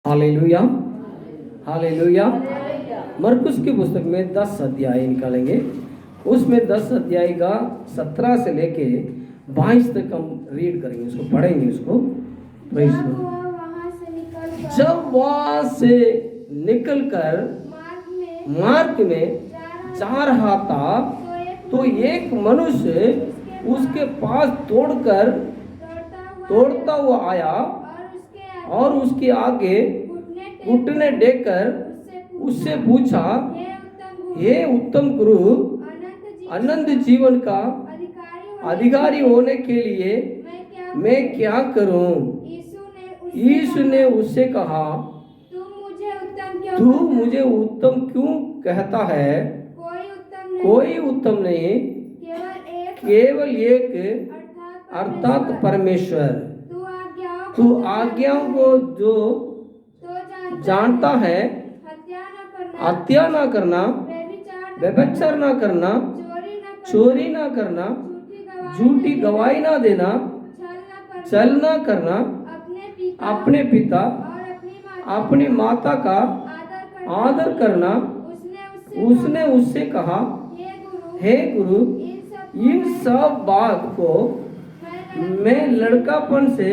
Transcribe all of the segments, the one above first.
Hallelujah, hallelujah. मरकुस की पुस्तक में 10 अध्याय निकालेंगे। उसमें 10 अध्याय का 17 से लेके 22 तक हम रीड करेंगे, उसको पढ़ेंगे उसको। जब वहां से निकलकर मार्ग में जा रहा था तो एक मनुष्य उसके पास दौड़ता हुआ आया और उसके आगे घुटने टेककर उससे पूछा, हे उत्तम गुरु, अनंत जीवन का अधिकारी होने के लिए मैं क्या करूं? यीशु ने उससे कहा, तू मुझे उत्तम क्यों कहता है? कोई उत्तम नहीं, केवल एक, अर्थात परमेश्वर। तू आज्ञाओं को जो जानता है, हत्या न करना, व्यभिचार न करना, चोरी न करना, झूठी गवाही न देना, छल न करना, अपने पिता अपनी माता का आदर करना। उसने उससे कहा, हे गुरु, इन सब बात को मैं लड़कापन से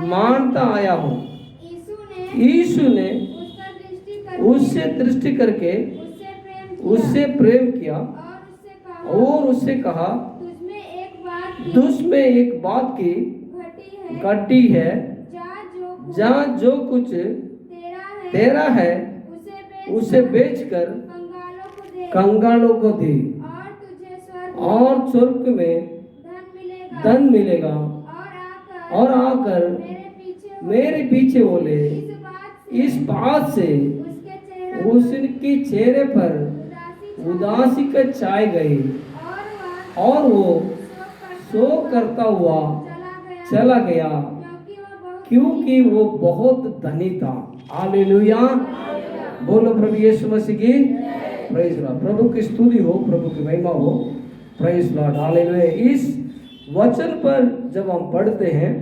मानता आया हूँ। यीशु ने उससे दृष्टि करके उससे प्रेम किया और उससे कहा, तुझ में एक बात की घटी है, जहाँ जो कुछ तेरा है उसे बेचकर कंगालों को दे और स्वर्ग में धन मिलेगा। और आकर मेरे पीछे बोले। इस बात से उसके चेहरे पर उदासी का छाई गई और वो शोक करता हुआ चला गया, क्योंकि वो बहुत धनी था। हालेलुया, बोलो प्रभु यीशु मसीह की प्रेज लॉर्ड। प्रभु की स्तुति हो, प्रभु की महिमा हो। Praise Lord, hallelujah. इस वचन पर जब हम पढ़ते हैं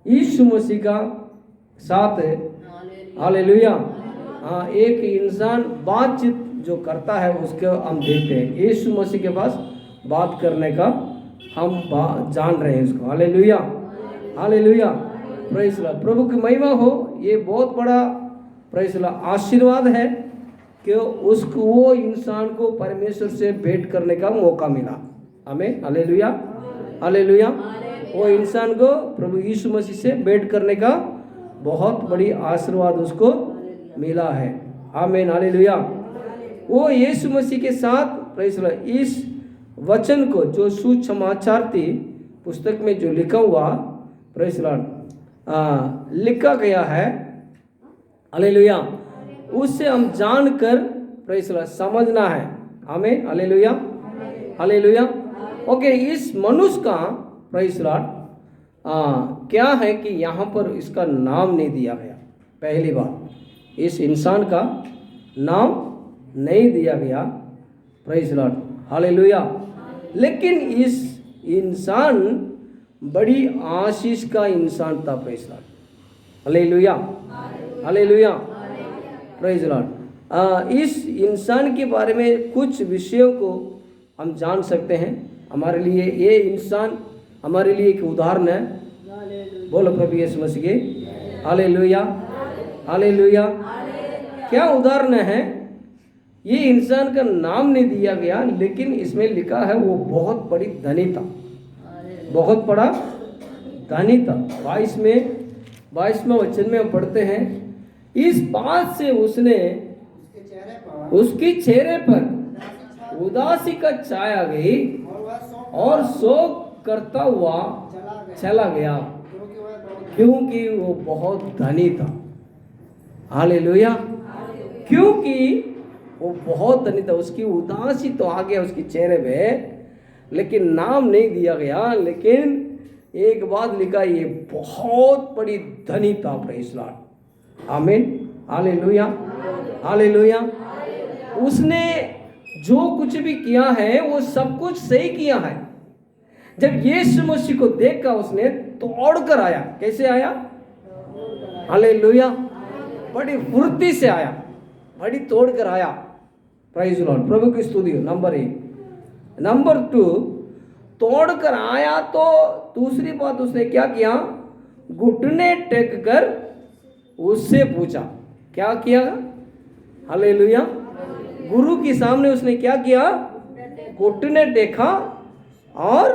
यीशु मसीह का साथ, हालेलुया, हाँ, एक इंसान बातचीत जो करता है उसको हम देखते हैं। यीशु मसीह के पास बात करने का हम जान रहे हैं उसको। हालेलुया, हालेलुया, प्रेज लॉर्ड, प्रभु की महिमा हो। ये बहुत बड़ा प्रेज लॉर्ड आशीर्वाद है कि उसको, वो इंसान को परमेश्वर से भेंट करने का मौका मिला हमें। Hallelujah, hallelujah. वो इंसान को प्रभु यीशु मसीह से भेंट करने का बहुत बड़ी आशीर्वाद उसको मिला है। आमीन, हालेलुया। वो यीशु मसीह के साथ प्रेज लॉर्ड इस वचन को जो सुसमाचार थी पुस्तक में जो लिखा हुआ प्रेज लॉर्ड लिखा गया है, हालेलुया, उससे हम जानकर प्रेज लॉर्ड समझना है हमें। Hallelujah, hallelujah. ओके, इस मनुष्य का प्रेज लॉर्ड क्या है कि यहाँ पर इसका नाम नहीं दिया गया। पहली बात, इस इंसान का नाम नहीं दिया गया, प्रेज लॉर्ड, हालेलुया। लेकिन इस इंसान बड़ी आशीष का इंसान था, praise Lord, hallelujah, hallelujah, praise Lord. इस इंसान के बारे में कुछ विषयों को हम जान सकते हैं। हमारे लिए ये इंसान हमारे लिए एक उदाहरण है। बोलो प्रभु यीशु मसीह के हालेलुया, हालेलुया। क्या उदाहरण है? ये इंसान का नाम नहीं दिया गया, लेकिन इसमें लिखा है वो बहुत बड़ी धनी था, बहुत बड़ा धनी था। 22वें वचन में हम पढ़ते हैं, इस बात से उसने उसके चेहरे पर उदासी का छाया गई और शोक करता हुआ चला गया, क्योंकि वो बहुत धनी था। हालेलुया, क्योंकि वो बहुत धनी था। उसकी उदासी तो आ गया उसके चेहरे पे, लेकिन नाम नहीं दिया गया। लेकिन एक बात लिखा, ये बहुत बड़ी धनी था, प्रेज़ लॉर्ड, आमीन, हालेलुया, हालेलुया। उसने जो कुछ भी किया है वो सब कुछ सही किया है। जब यीशु मसीह को देखा उसने तोड़ कर आया। कैसे आया? हालेलुया, बड़ी फुर्ती से आया, बड़ी तोड़ कर आया। प्राइज लॉर्ड, प्रभु की स्तुति हो। नंबर 1। नंबर 2, तोड़ कर आया तो दूसरी बात उसने क्या किया, घुटने टेक कर उससे पूछा। क्या किया? हालेलुया। गुरु के सामने उसने क्या किया? घुटने टेका और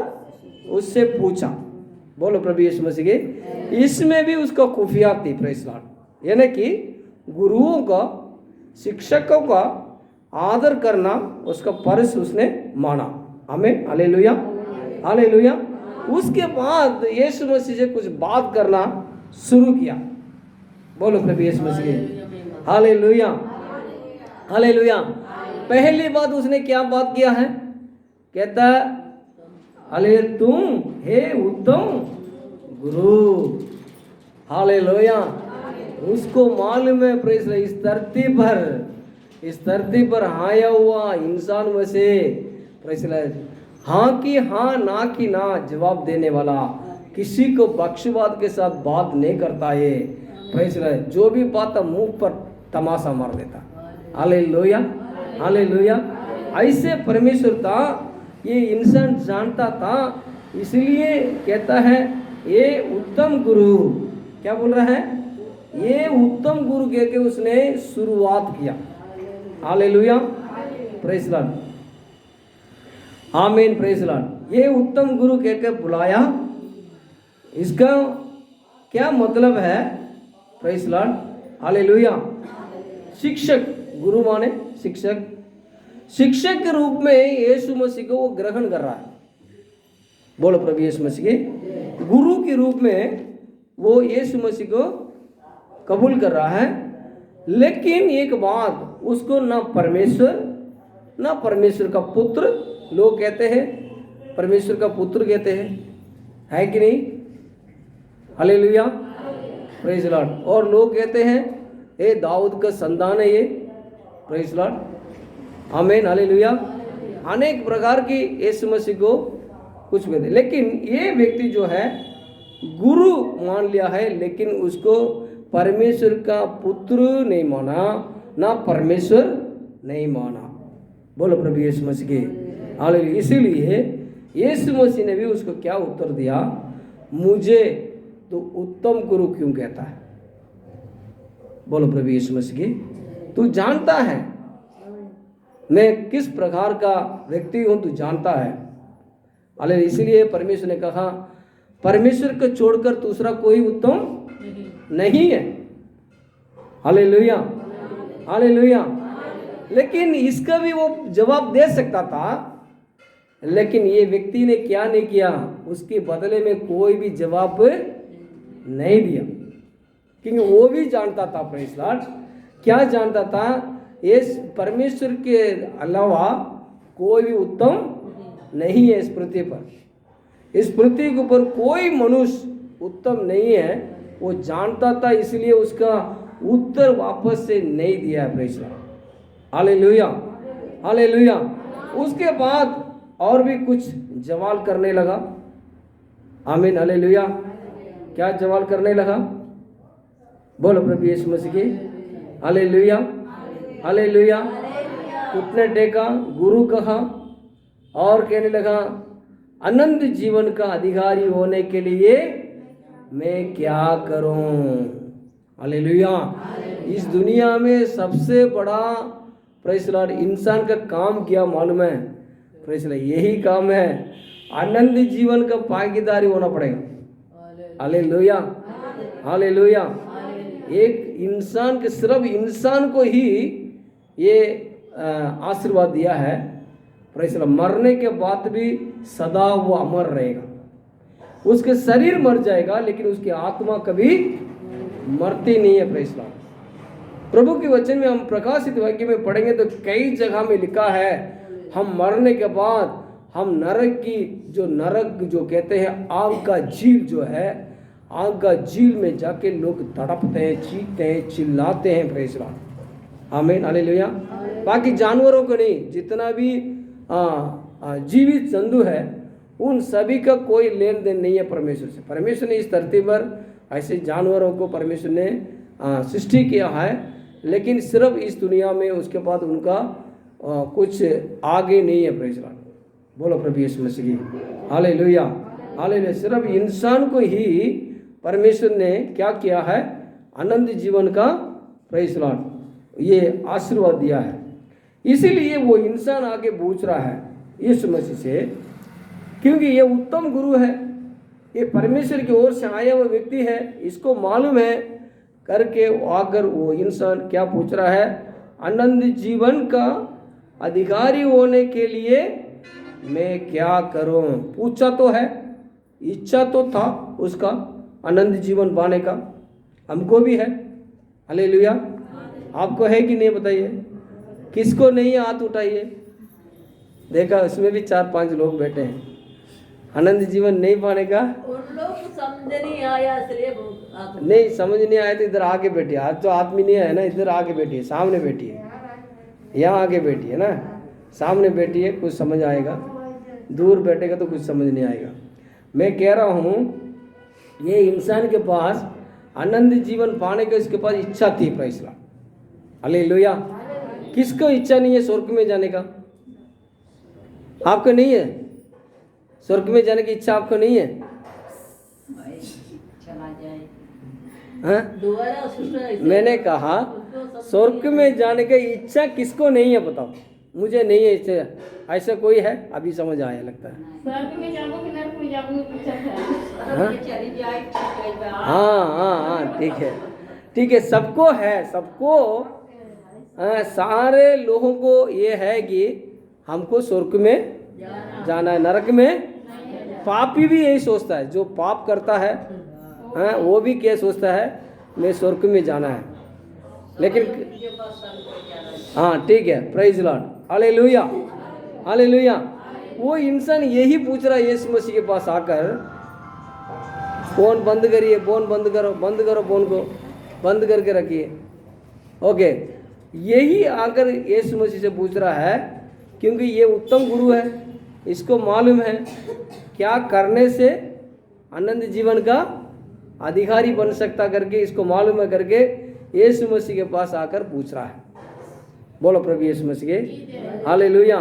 उससे पूछा। बोलो प्रभु यीशु मसीह के। इसमें भी उसका खुफिया थी। प्रेज़ लॉर्ड, यानी कि गुरुओं का, शिक्षकों का आदर करना उसका फर्ज उसने माना। आमीन, हालेलुया, हालेलुया। उसके बाद यीशु मसीह से कुछ बात करना शुरू किया। बोलो प्रभु यीशु मसीह के। Hallelujah, hallelujah. पहली बात उसने क्या बात किया है? कहता, अले तुम हे उत्तम गुरु। हालेलुया। उसको मालूम है प्रेस, इस धरती पर आया हुआ इंसान में से प्रेस हाँ की हाँ, ना की ना जवाब देने वाला, किसी को पक्षपात के साथ बात नहीं करता है। प्रेस जो भी बात मुंह पर तमाशा मार देता। Hallelujah, hallelujah. ऐसे परमेश्वर था, ये इंसान जानता था, इसलिए कहता है ये उत्तम गुरु। क्या बोल रहा है? ये उत्तम गुरु कह के उसने शुरुआत किया। हालेलुया, प्रेज़ लॉर्ड, आमीन, प्रेज़ लॉर्ड। ये उत्तम गुरु कह के बुलाया। इसका क्या मतलब है? Praise Lord, hallelujah. शिक्षक, गुरु माने शिक्षक, शिक्षक के रूप में यीशु मसीह को वो ग्रहण कर रहा है। बोलो प्रभु यीशु मसीह के। गुरु के रूप में वो यीशु मसीह को कबूल कर रहा है। लेकिन एक बात, उसको ना परमेश्वर, ना परमेश्वर का पुत्र, लोग कहते हैं परमेश्वर का पुत्र कहते हैं, है कि नहीं? Hallelujah, praise Lord. और लोग कहते हैं ये दाऊद का संतान है ये। प्रेज़ लॉर्ड, आमीन, हालेलुया। अनेक प्रकार की यीशु मसीह को कुछ कहते हैं। लेकिन ये व्यक्ति जो है गुरु मान लिया है, लेकिन उसको परमेश्वर का पुत्र नहीं माना, ना परमेश्वर नहीं माना। बोलो प्रभु यीशु मसीह के। हालेलुया। इसीलिए यीशु मसीह ने भी उसको क्या उत्तर दिया? मुझे तो उत्तम गुरु क्यों कहता है? बोलो प्रभु यीशु मसीह के। तू जानता है मैं किस प्रकार का व्यक्ति हूं, तू जानता है। हालेलुया। इसीलिए परमेश्वर ने कहा परमेश्वर को छोड़कर दूसरा कोई उत्तम नहीं है। Hallelujah, hallelujah. लेकिन इसका भी वो जवाब दे सकता था, लेकिन ये व्यक्ति ने क्या नहीं किया? उसके बदले में कोई भी जवाब नहीं दिया, क्योंकि वो भी जानता था। प्रेज़ लॉर्ड, क्या जानता था? इस परमेश्वर के अलावा कोई भी उत्तम नहीं है इस पृथ्वी पर। इस पृथ्वी के ऊपर कोई मनुष्य उत्तम नहीं है, वो जानता था। इसलिए उसका उत्तर वापस से नहीं दिया है। Praise Lord, hallelujah, hallelujah. उसके बाद और भी कुछ जवाल करने लगा। आमीन, हालेलुया। क्या जवाल करने लगा? बोलो प्रभु यीशु मसीह की। Hallelujah, hallelujah. घुटने टेका, गुरु कहा और कहने लगा अनंत जीवन का अधिकारी होने के लिए मैं क्या करूं? हालेलुया। इस दुनिया में सबसे बड़ा प्रेज़ लॉर्ड इंसान का काम क्या मालूम है? प्रेज़ लॉर्ड, यही काम है, अनंत जीवन का भागीदारी होना पड़ेगा। Hallelujah, hallelujah. एक इंसान के, सिर्फ इंसान को ही ये आशीर्वाद दिया है। प्रेज़ लॉर्ड, मरने के बाद भी सदा वो अमर रहेगा। उसके शरीर मर जाएगा, लेकिन उसकी आत्मा कभी मरती नहीं है। प्रेज़ लॉर्ड, प्रभु के वचन में हम प्रकाशित वाक्य में पढ़ेंगे तो कई जगह में लिखा है हम मरने के बाद हम नरक की, जो नरक जो कहते हैं आग का झील जो है, आग का झील में जाके लोग तड़पते हैं, चीखते हैं, चिल्लाते हैं। प्रेज़ लॉर्ड, आमीन, हालेलुया। बाकी जानवरों को नहीं, जितना भी जीवित जंतु है उन सभी का कोई लेन देन नहीं है परमेश्वर से। परमेश्वर ने इस धरती पर ऐसे जानवरों को परमेश्वर ने सृष्टि किया है, लेकिन सिर्फ इस दुनिया में, उसके बाद उनका कुछ आगे नहीं है। प्रेज़ लॉर्ड, बोलो प्रभु यीशु मसीह की हालेलुया, हालेलुया। सिर्फ इंसान को ही परमेश्वर ने क्या किया है, आनंद जीवन का, प्रेज़ लॉर्ड, ये आशीर्वाद दिया है। इसीलिए वो इंसान आगे पूछ रहा है यीशु मसीह से, क्योंकि ये उत्तम गुरु है, ये परमेश्वर की ओर से आया हुआ व्यक्ति है, इसको मालूम है करके आकर वो इंसान क्या पूछ रहा है, आनंद जीवन का अधिकारी होने के लिए मैं क्या करूं। पूछा तो है, इच्छा तो था उसका आनंद जीवन पाने का, हमको भी है। हालेलुया, आपको है कि नहीं बताइए, किसको नहीं, हाथ उठाइए। देखा, उसमें भी 4-5 लोग बैठे हैं, आनंद जीवन नहीं पाने का। उन लोग को समझ नहीं आया, नहीं समझ नहीं आया तो इधर आके बैठिए। आज तो आदमी नहीं है ना, इधर आके बैठिए, सामने बैठिए, यहाँ आके बैठिए ना, सामने बैठिए, कुछ समझ आएगा। दूर बैठेगा तो कुछ समझ नहीं आएगा। मैं कह रहा हूँ, ये इंसान के पास आनंद जीवन पाने का इसके पास इच्छा थी। Praise Lord, hallelujah. किसको इच्छा नहीं है स्वर्ग में जाने का? आपको नहीं है स्वर्ग में जाने की इच्छा? आपको नहीं है? चला जाए हाँ? मैंने कहा स्वर्ग में जाने की इच्छा किसको नहीं है, बताओ मुझे। नहीं है इच्छा, ऐसा कोई है? अभी समझ आया लगता है। स्वर्ग में जाऊं कि नरक में जाऊं, चली जाए। हाँ, ठीक है, ठीक है, सबको है, सबको सारे लोगों को ये है कि हमको स्वर्ग में जाना है, नरक में। पापी भी यही सोचता है, जो पाप करता है वो भी क्या सोचता है, मैं स्वर्ग में जाना है। लेकिन हाँ, ठीक है, प्रेज़ लॉर्ड, हालेलुया, हालेलुया। वो इंसान यही पूछ रहा है यीशु मसीह के पास आकर, फोन बंद करिए, फोन बंद करो, बंद करो, फोन को बंद करके रखिए। ओके, यही आकर यीशु मसीह से पूछ रहा है, क्योंकि ये उत्तम गुरु है, इसको मालूम है क्या करने से आनंद जीवन का अधिकारी बन सकता करके, इसको मालूम है करके यीशु मसीह के पास आकर पूछ रहा है। बोलो प्रभु यीशु मसीह के हालेलुया।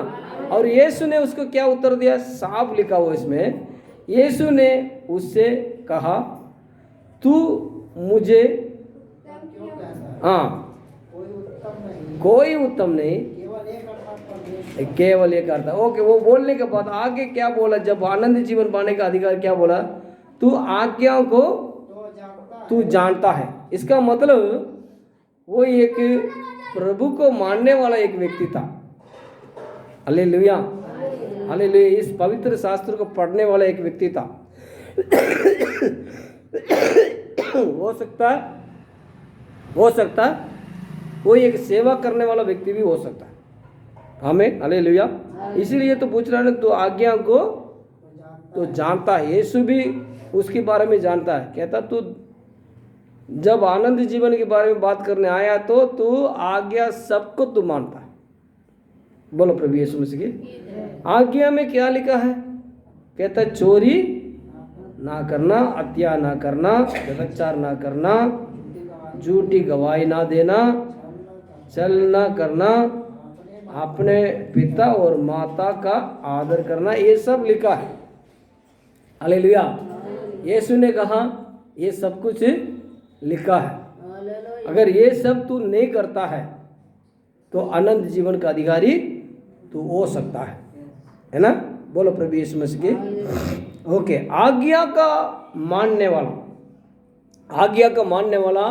और यीशु ने उसको क्या उत्तर दिया, साफ लिखा हुआ इसमें। यीशु ने उससे कहा, तू मुझे, हाँ, कोई उत्तम नहीं, केवल एक अर्थ। ओके, वो बोलने के बाद आगे क्या बोला, जब आनंद जीवन पाने का अधिकार क्या बोला, तू आज्ञाओं को तू जानता है। इसका मतलब वो एक प्रभु को मानने वाला एक व्यक्ति था। Hallelujah, hallelujah. इस पवित्र शास्त्र को पढ़ने वाला एक व्यक्ति था। हो सकता है वो एक सेवा करने वाला व्यक्ति भी हो सकता है। हमें हालेलुया। इसीलिए तो पूछ रहा है, तो आज्ञा को तो जानता है। यीशु भी उसके बारे में जानता है, कहता तू जब आनंद जीवन के बारे में बात करने आया तो तू आज्ञा सबको तू मानता है। बोलो प्रभु यीशु मसीह की आज्ञा में क्या लिखा है? कहता चोरी ना करना, हत्या ना करना, व्यभिचार ना करना, झूठी गवाही ना देना, छल ना करना, अपने पिता और माता का आदर करना, ये सब लिखा है। हालेलुया। यीशु ने कहा ये सब कुछ लिखा है। अगर ये सब तू नहीं करता है तो अनंत जीवन का अधिकारी तू हो सकता है ना? बोलो प्रभु यीशु मसीह की ओके। आज्ञा का मानने वाला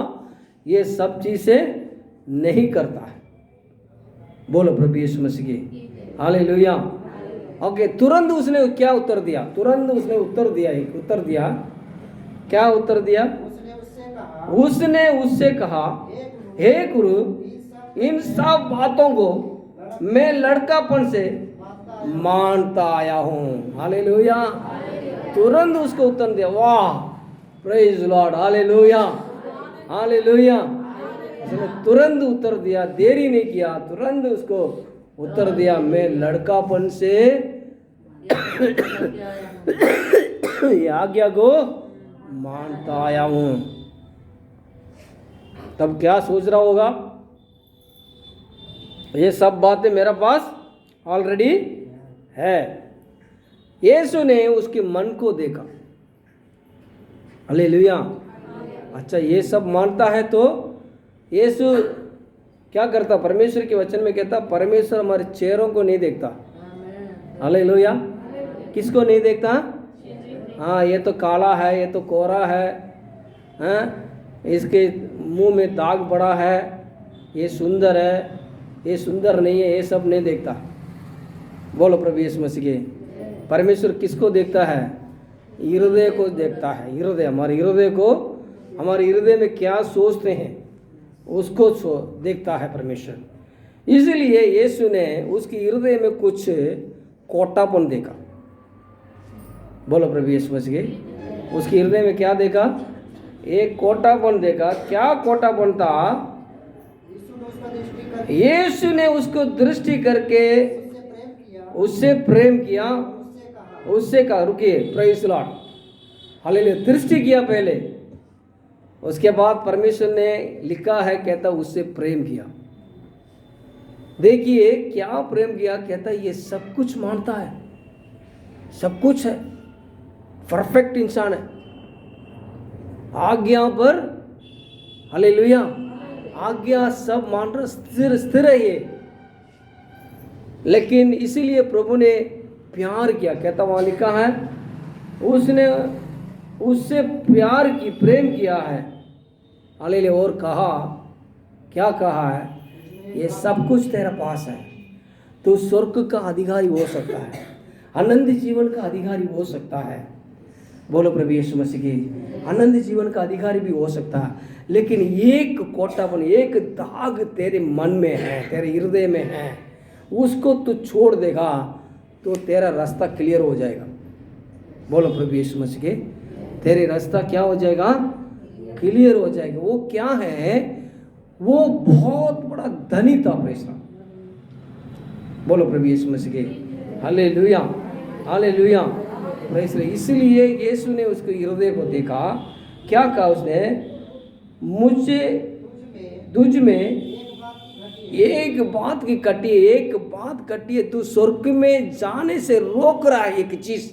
ये सब चीजें नहीं करता है। बोलो प्रभु यीशु मसीह की हालेलुया। ओके, तुरंत उसने क्या उत्तर दिया? क्या उत्तर दिया? उसने उससे कहा, हे गुरु, इन सब बातों को मैं लड़कापन से मानता आया हूँ। हालेलुया। तुरंत उसको उत्तर दिया। वाह, प्रेज लॉर्ड, हालेलुया, हालेलुया। उसने तुरंत उत्तर दिया, देरी नहीं किया, तुरंत उसको उत्तर दिया, मैं लड़कापन से ये आज्ञा को मानता आया हूँ। तब क्या सोच रहा होगा, ये सब बातें मेरे पास ऑलरेडी है। यीशु ने उसके मन को देखा। हालेलुया। अच्छा, ये सब मानता है तो यीशु क्या करता, परमेश्वर के वचन में कहता, परमेश्वर हमारे चेहरों को नहीं देखता। हालेलुया। किसको नहीं देखता? हाँ, ये तो काला है, ये तो कोरा है, हाँ, इसके मुंह में दाग पड़ा है, ये सुंदर है, ये सुंदर नहीं है, ये सब नहीं देखता। बोलो प्रभु यीशु मसीह के। परमेश्वर किसको देखता है? हृदय को देखता है। हृदय, हमारे हृदय को, हमारे हृदय में क्या सोचते हैं उसको देखता है परमेश्वर। इसलिए यीशु ने उसके हृदय में कुछ कोटापन देखा। बोलो प्रभु यीशु मसीह के। उसके हृदय में क्या देखा? एक कोटापन देखा। क्या कोटापन था? यीशु ने उसको दृष्टि करके उससे प्रेम किया, उससे कहा, रुकिए, प्रेज़ लॉर्ड, हालेलुया, दृष्टि किया पहले, उसके बाद परमेश्वर ने लिखा है, कहता उससे प्रेम किया। देखिए क्या प्रेम किया, कहता ये सब कुछ मानता है, सब कुछ है, परफेक्ट इंसान है, आज्ञा पर, हालेलुया, आज्ञा सब मान रहा, स्थिर है ये। लेकिन इसीलिए प्रभु ने प्यार किया, कहता वहां लिखा है, उसने उससे प्यार की, प्रेम किया है, हालेलुया। और कहा, क्या कहा है? ये सब कुछ तेरे पास है, तो स्वर्ग का अधिकारी हो सकता है, आनंद जीवन का अधिकारी हो सकता है। बोलो प्रभु यीशु मसीह की। आनंद जीवन का अधिकारी भी हो सकता है, लेकिन एक कोटापन, एक दाग तेरे मन में है, तेरे हृदय में है, उसको तू छोड़ देगा तो तेरा रास्ता क्लियर हो जाएगा। बोलो प्रभु यीशु मसीह के। तेरे रास्ता क्या हो जाएगा? क्लियर हो जाएगा। वो क्या है? वो बहुत बड़ा धनी था प्रेषण। बोलो प्रभु यीशु मसीह के। हालेलुया, हालेलुया, प्रेषण। इसलिए यीशु ने उसके हृदय को देखा। क्या कहा उसने? मुझे तुझ में एक बात की कटी है, एक बात कटी है, तू स्वर्ग में जाने से रोक रहा है एक चीज।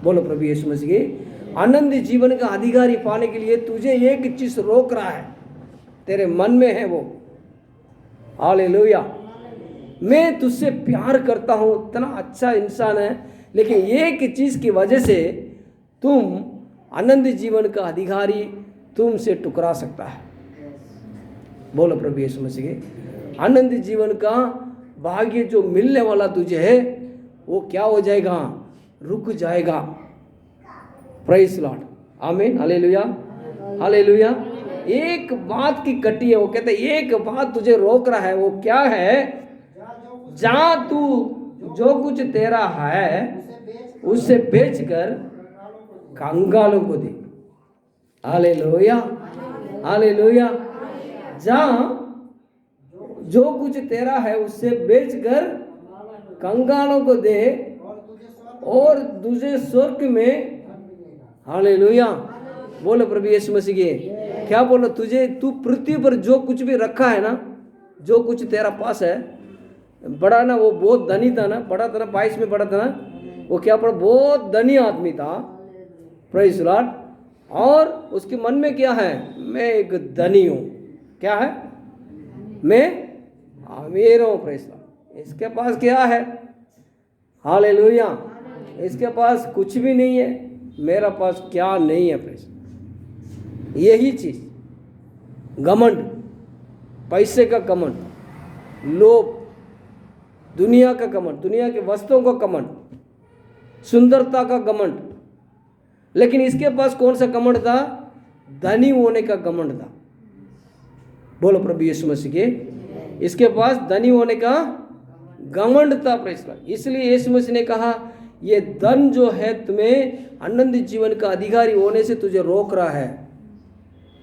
बोलो प्रभु यीशु मसीह के। आनंद जीवन का अधिकारी पाने के लिए तुझे एक चीज रोक रहा है, तेरे मन में है वो। हालेलुया। मैं तुझसे प्यार करता हूं, इतना अच्छा इंसान है, लेकिन एक चीज की वजह से तुम आनंद जीवन का अधिकारी तुमसे टुकरा सकता है। बोलो प्रभु यीशु मसीह के। आनंद जीवन का भाग्य जो मिलने वाला तुझे है, वो क्या हो जाएगा? रुक जाएगा। प्रेज़ लॉर्ड, आमीन, हालेलुया, हालेलुया। एक बात की कटी है, वो कहते हैं एक बात तुझे रोक रहा है, वो क्या है? जा तू जो कुछ तेरा है उससे बेचकर कंगालों को दे। Hallelujah, hallelujah. जा जो कुछ तेरा है उससे बेचकर कंगालों को दे और तुझे स्वर्ग में, हालेलुया। बोलो प्रभु यीशु मसीह के। क्या बोलो? तुझे, तू पृथ्वी पर जो कुछ भी रखा है ना, जो कुछ तेरा पास है, बड़ा ना, वो बहुत धनी था ना, पढ़ा था ना, 22 में पढ़ा था ना, वो क्या पढ़ा? बहुत धनी आदमी था, प्रेज़ लॉर्ड। और उसके मन में क्या है? मैं एक धनी हूँ। क्या है? मैं अमीर हूँ, प्रेज़ लॉर्ड। इसके पास क्या है? हालेलुया। इसके पास कुछ भी नहीं है, मेरा पास क्या नहीं है, प्रेज़। यही चीज, घमंड, पैसे का घमंड, लोभ, दुनिया का घमंड, दुनिया के वस्तुओं का घमंड, सुंदरता का घमंड। लेकिन इसके पास कौन सा घमंड था? धनी होने का घमंड था। बोलो प्रभु यीशु मसीह के। इसके पास धनी होने का घमंड था, प्रेज़ लॉर्ड। इसलिए यीशु मसीह ने कहा, ये धन जो है तुम्हें आनंद जीवन का अधिकारी होने से तुझे रोक रहा है।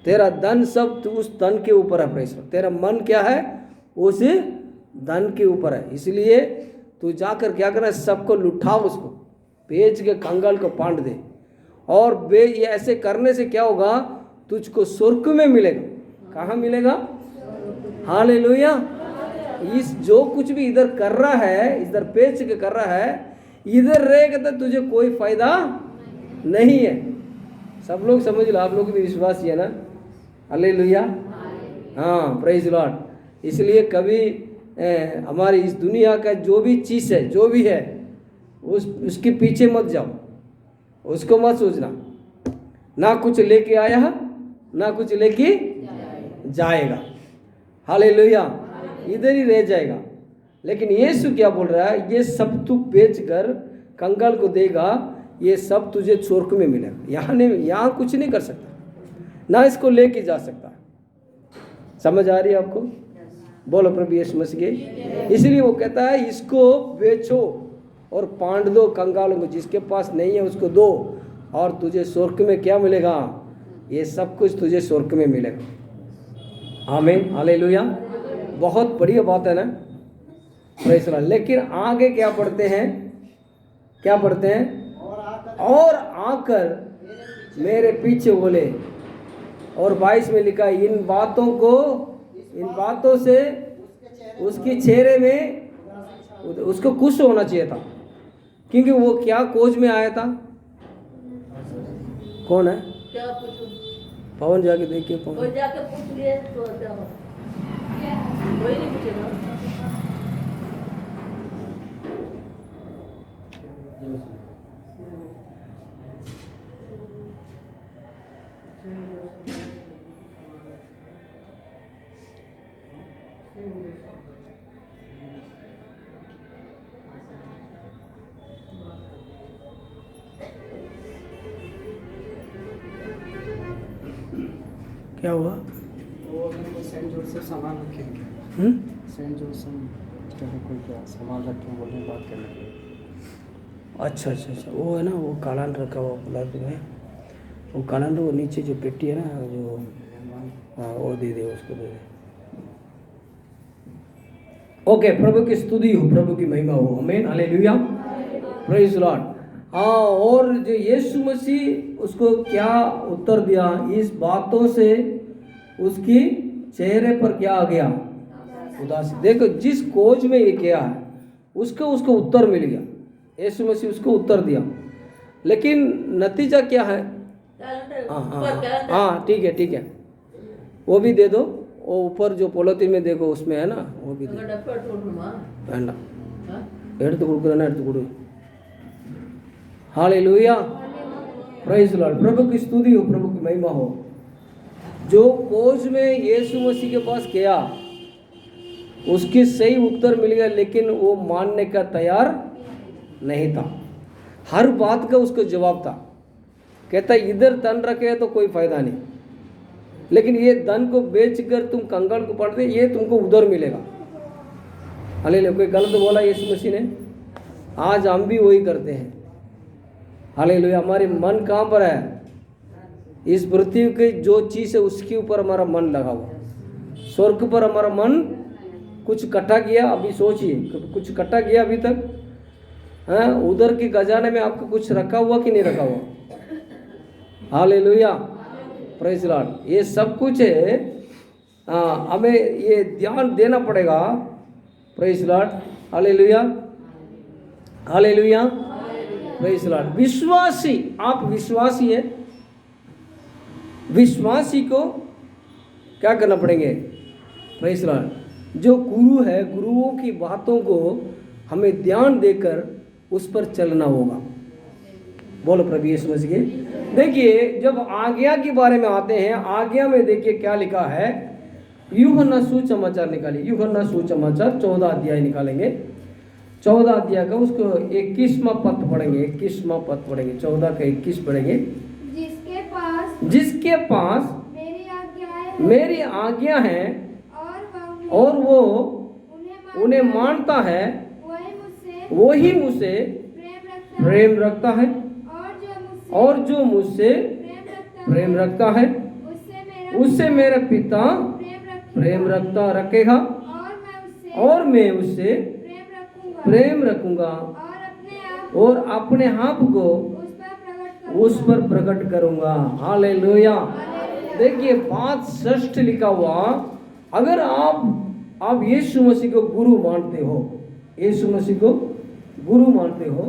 तेरा धन सब तू उस धन के ऊपर है, प्रेज़ लॉर्ड। तेरा मन क्या है? उस धन के ऊपर है। इसलिए तू जाकर क्या करना? सबको लुटाओ, उसको बेच के कंगाल को बांट दे। और ये ऐसे करने से क्या होगा? तुझको स्वर्ग में मिलेगा। कहाँ मिलेगा? हालेलुया। इस जो कुछ भी इधर कर रहा है, इधर पेच के कर रहा है, इधर रहेगा तो तुझे कोई फायदा नहीं है। सब लोग समझ लो, आप लोग भी विश्वास है ना? हालेलुया। हाँ, प्रेज लॉर्ड। इसलिए कभी हमारी इस दुनिया का जो भी चीज़ है, जो भी है, उसके पीछे मत जाओ, उसको मत सोचना। ना कुछ लेके आया है, ना कुछ लेके जाएगा। हालेलुया। इधर ही रह जाएगा। लेकिन यीशु क्या बोल रहा है? ये सब तू बेच कर कंगाल को देगा, ये सब तुझे स्वर्ग में मिलेगा। यहाँ कुछ नहीं कर सकता, ना इसको लेके जा सकता। समझ आ रही है आपको? बोलो प्रभु यीशु मसीह के। इसलिए वो कहता है इसको बेचो और बांट दो कंगालों को, जिसके पास नहीं है उसको दो, और तुझे स्वर्ग में क्या मिलेगा? ये सब कुछ तुझे स्वर्ग में मिलेगा। आमीन, हालेलुया। बहुत बढ़िया बात है ना, प्रेज़ द लॉर्ड। लेकिन आगे क्या पढ़ते हैं? क्या पढ़ते हैं? और आकर मेरे पीछे बोले। और 22 में लिखा है, इन बातों से उसके चेहरे में उसको खुश होना चाहिए था, क्योंकि वो क्या खोज में आया था? कौन है? क्या पूछूं? पवन जाके देखिए। कोई पवन जाके पूछ लिए तो क्या हो? कोई नहीं पूछेगा। क्या हुआ? वो सेंट जोसेफ सामान रखेंगे। सेंट जोसेफ कोई क्या सामान रखें, बोलने बात करने। अच्छा अच्छा अच्छा, वो है ना, वो कालान रखा हुआ गुलाब में, वो कालान वो नीचे जो पेटी है ना, जो हाँ वो दे दे, उसको दे दे। ओके, प्रभु की स्तुति हो, प्रभु की महिमा हो। आमीन, हालेलुया, प्रेज लॉर्ड। हाँ, और जो यीशु मसीह उसको क्या उत्तर दिया? इस बातों से उसकी चेहरे पर क्या आ गया? उदासी। देखो, जिस खोज में ये किया है उसको उत्तर मिल गया। यीशु मसीह उसको उत्तर दिया, लेकिन नतीजा क्या है? हाँ ठीक है, ठीक है, वो भी दे दो। वो ऊपर जो पोलोथीन में देखो, उसमें है ना, वो भी दे दो। எடுத்து கொடுக்குறேன்னா எடுத்து கொடு। Hallelujah, praise Lord. प्रभु की स्तुति हो, प्रभु की महिमा हो। जो खोज में यीशु मसीह के पास गया, उसकी सही उत्तर मिल गया, लेकिन वो मानने का तैयार नहीं था। हर बात का उसको जवाब था। कहता इधर धन रखे तो कोई फायदा नहीं, लेकिन ये धन को बेचकर तुम कंगाल को पढ़ते, ये तुमको उधर मिलेगा। हालेलुया। कोई गलत बोला यीशु मसीह ने? आज हम भी वही करते हैं। हालेलुया। हमारे मन कहाँ पर है? इस पृथ्वी की जो चीज़ है उसके ऊपर हमारा मन लगा हुआ। स्वर्ग पर हमारा मन कुछ इकट्ठा किया? अभी सोचिए, कुछ इकट्ठा किया अभी तक? हाँ, उधर के खजाने में आपको कुछ रखा हुआ कि नहीं रखा हुआ? Hallelujah, praise Lord. ये सब कुछ है, हमें ये ध्यान देना पड़ेगा। Praise Lord, hallelujah, hallelujah, praise Lord. विश्वासी, आप विश्वासी है, विश्वासी को क्या करना पड़ेंगे? Praise Lord. जो गुरु है, गुरुओं की बातों को हमें ध्यान देकर उस पर चलना होगा। बोलो प्रभु यीशु मसीह के। देखिए, जब आज्ञा के बारे में आते हैं, आज्ञा में देखिए क्या लिखा है। यूहन्ना सुसमाचार निकालिए, यूहन्ना सुसमाचार 14 अध्याय निकालेंगे। 14 अध्याय का उसको 21वां पद पढ़ेंगे, 21वां पद पढ़ेंगे, 14 का 21 पढ़ेंगे। जिसके पास मेरी आज्ञा है और वो उन्हें मानता है, वही मुझसे प्रेम रखता है, और जो मुझसे प्रेम रखता है उससे मेरा पिता प्रेम रखेगा, और मैं उससे प्रेम रखूंगा और अपने आप को उस पर प्रकट करूंगा। हालेलुया, देखिए 5:6 लिखा हुआ, अगर आप यीशु मसीह को गुरु मानते हो, यीशु मसीह को गुरु मानते हो,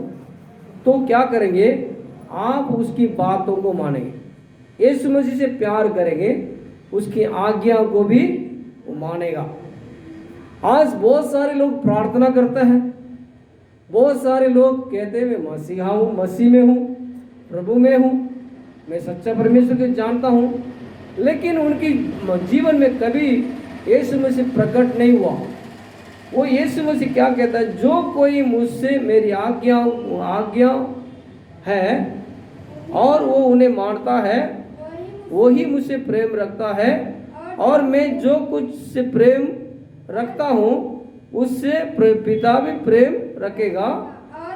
तो क्या करेंगे? आप उसकी बातों को मानेंगे, यीशु मसीह से प्यार करेंगे, उसकी आज्ञा को भी मानेगा। आज बहुत सारे लोग प्रार्थना करते हैं, बहुत सारे लोग कहते हैं मैं मसीहा हूँ, मसीह में हूँ, प्रभु में हूँ, मैं सच्चा परमेश्वर को जानता हूँ, लेकिन उनकी जीवन में कभी यीशु मसीह प्रकट नहीं हुआ। वो यीशु मसीह क्या कहता है? जो कोई मुझसे मेरी आज्ञा है और वो उन्हें मानता है, वही मुझसे प्रेम रखता है, और मैं जो कुछ से प्रेम रखता हूँ उससे पिता भी प्रेम रखेगा,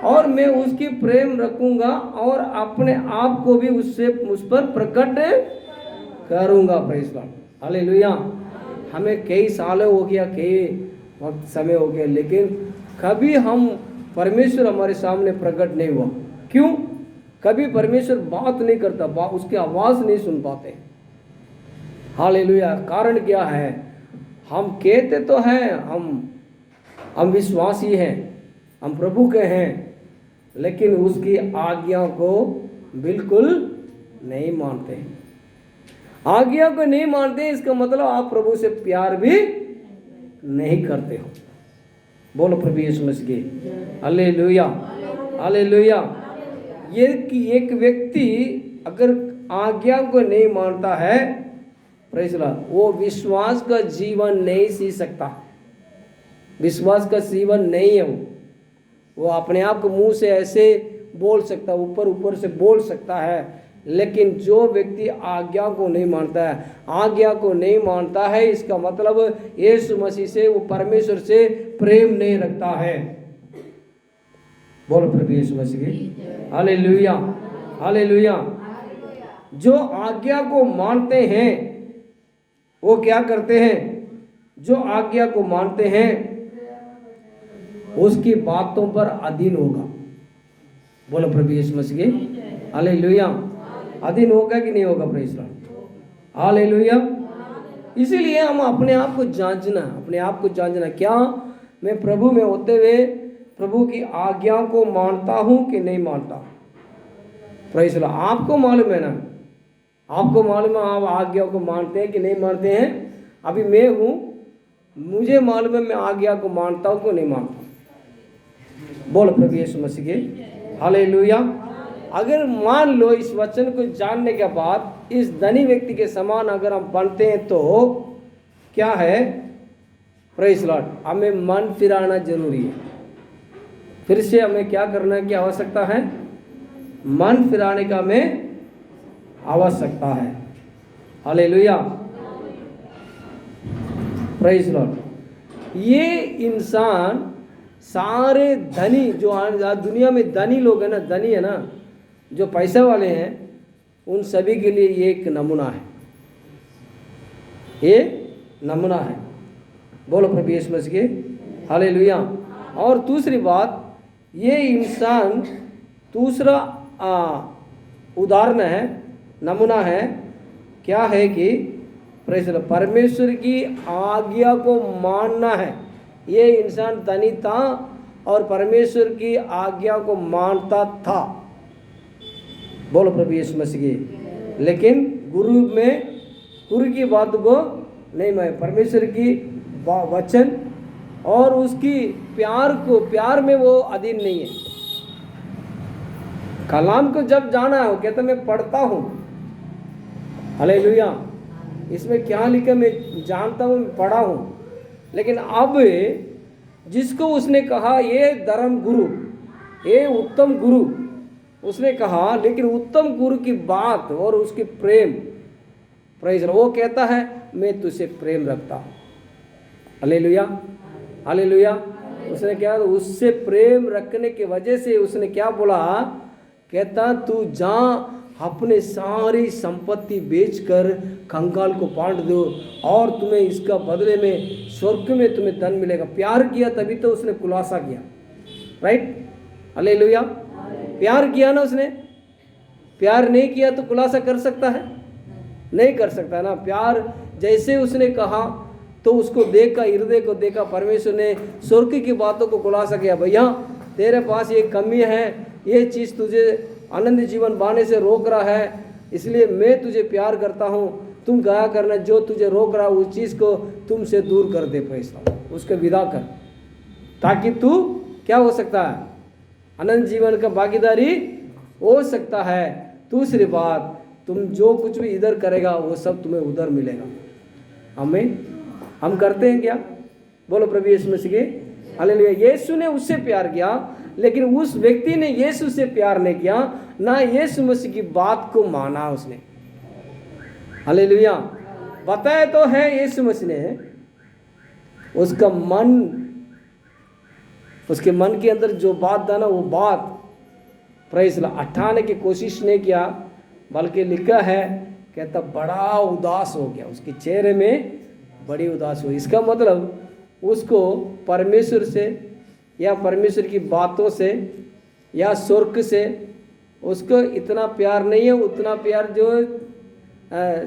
और मैं उसकी प्रेम रखूंगा और अपने आप को भी उस पर प्रकट करूंगा। Praise Lord, hallelujah. हमें कई साल हो गया, कई वक्त समय हो गया, लेकिन कभी हम परमेश्वर हमारे सामने प्रकट नहीं हुआ। क्यों? कभी परमेश्वर बात नहीं करता, उसकी आवाज़ नहीं सुन पाते। हालेलुया। कारण क्या है? हम कहते तो हैं हम विश्वासी हैं, हम प्रभु के हैं, लेकिन उसकी आज्ञा को बिल्कुल नहीं मानते। आज्ञा को नहीं मानते, इसका मतलब आप प्रभु से प्यार भी नहीं करते हो। बोलो प्रभु यीशु मसीह की हालेलुया, हालेलुया। ये कि एक व्यक्ति अगर आज्ञा को नहीं मानता है, प्रेज़ लॉर्ड, वो विश्वास का जीवन नहीं जी सकता, विश्वास का जीवन नहीं है। वो अपने आप को मुंह से ऐसे बोल सकता, ऊपर से बोल सकता है, लेकिन जो व्यक्ति आज्ञा को नहीं मानता है, आज्ञा को नहीं मानता है, इसका मतलब यीशु मसीह से, वो परमेश्वर से प्रेम नहीं रखता है। बोलो प्रभु यीशु मसीह की हालेलुया, हालेलुया। जो आज्ञा को मानते हैं वो क्या करते हैं? जो आज्ञा को मानते हैं उसकी बातों पर अधीन होगा। बोलो प्रभु यीशु मसीह की हालेलुया। अधीन होगा कि नहीं होगा? Praise Lord, hallelujah. इसीलिए हम अपने आप को जांचना, क्या मैं प्रभु में होते हुए प्रभु की आज्ञा को मानता हूं कि नहीं मानता? Praise Lord. आपको मालूम है ना, आपको मालूम है आप आज्ञा को मानते हैं कि नहीं मानते हैं। अभी मैं हूं, मुझे मालूम है मैं आज्ञा को मानता हूं कि नहीं मानता। बोलो प्रभु यीशु मसीह के हालेलुया। अगर मान लो इस वचन को जानने के बाद इस धनी व्यक्ति के समान अगर हम बनते हैं तो क्या है? प्रेज़ लॉर्ड, हमें मन फिराना जरूरी है। फिर से हमें क्या करने की आवश्यकता है? मन फिराने का हमें आवश्यकता है। Hallelujah, praise Lord. ये इंसान सारे धनी जो दुनिया में धनी लोग हैं ना, धनी है ना, जो पैसे वाले हैं, उन सभी के लिए ये एक नमूना है, ये नमूना है। बोलो प्रभु यीशु मसीह के हालेलुया। और दूसरी बात, ये इंसान दूसरा उदाहरण है, नमूना है। क्या है कि परमेश्वर की आज्ञा को मानना है। ये इंसान धनी था और परमेश्वर की आज्ञा को मानता था। बोलो प्रभु यीशु मसीह की। लेकिन गुरु की बात को नहीं माने, परमेश्वर की वचन और उसकी प्यार में वो अधीन नहीं है। कलाम को जब जाना है, वो कहता मैं पढ़ता हूँ, हालेलुया, इसमें क्या लिखा मैं जानता हूँ, मैं पढ़ा हूँ। लेकिन अब जिसको उसने कहा ये धर्म गुरु, ये उत्तम गुरु उसने कहा, लेकिन उत्तम गुरु की बात और उसकी प्रेम, प्रेज़ वो कहता है मैं तुझसे प्रेम रखता हूँ। Hallelujah, hallelujah. उसने क्या, उससे प्रेम रखने की वजह से उसने क्या बोला? कहता तू जा अपने सारी संपत्ति बेचकर कंगाल को बांट दो और तुम्हें इसका बदले में स्वर्ग में तुम्हें धन मिलेगा। प्यार किया तभी तो उसने खुलासा किया, राइट? हालेलुया। प्यार किया ना उसने, प्यार नहीं किया तो खुलासा कर सकता है? नहीं कर सकता ना। प्यार जैसे उसने कहा तो उसको देखा, हृदय को देखा, परमेश्वर ने स्वर्ग की बातों को खुलासा किया, भैया तेरे पास ये कमी है, ये चीज़ तुझे आनंद जीवन पाने से रोक रहा है, इसलिए मैं तुझे प्यार करता हूँ, तुम गया करना, जो तुझे रोक रहा है उस चीज़ को तुमसे दूर कर दे, पैसा उसको विदा कर, ताकि तू क्या हो सकता है, अनंत जीवन का भागीदारी हो सकता है। दूसरी बात, तुम जो कुछ भी इधर करेगा वो सब तुम्हें उधर मिलेगा। हमें हम करते हैं क्या? बोलो प्रभु यीशु मसीह के हालेलुया। यीशु ने उससे प्यार किया, लेकिन उस व्यक्ति ने यीशु से प्यार नहीं किया, ना यीशु मसीह की बात को माना उसने। हालेलुया। बताया तो है यीशु मसीह ने, उसका मन, उसके मन के अंदर जो बात था ना, वो बात प्रेज़ ला हटाने की कोशिश नहीं किया, बल्कि लिखा है, कहता बड़ा उदास हो गया, उसके चेहरे में बड़ी उदास हुई। इसका मतलब उसको परमेश्वर से या परमेश्वर की बातों से या स्वर्ग से उसको इतना प्यार नहीं है, उतना प्यार जो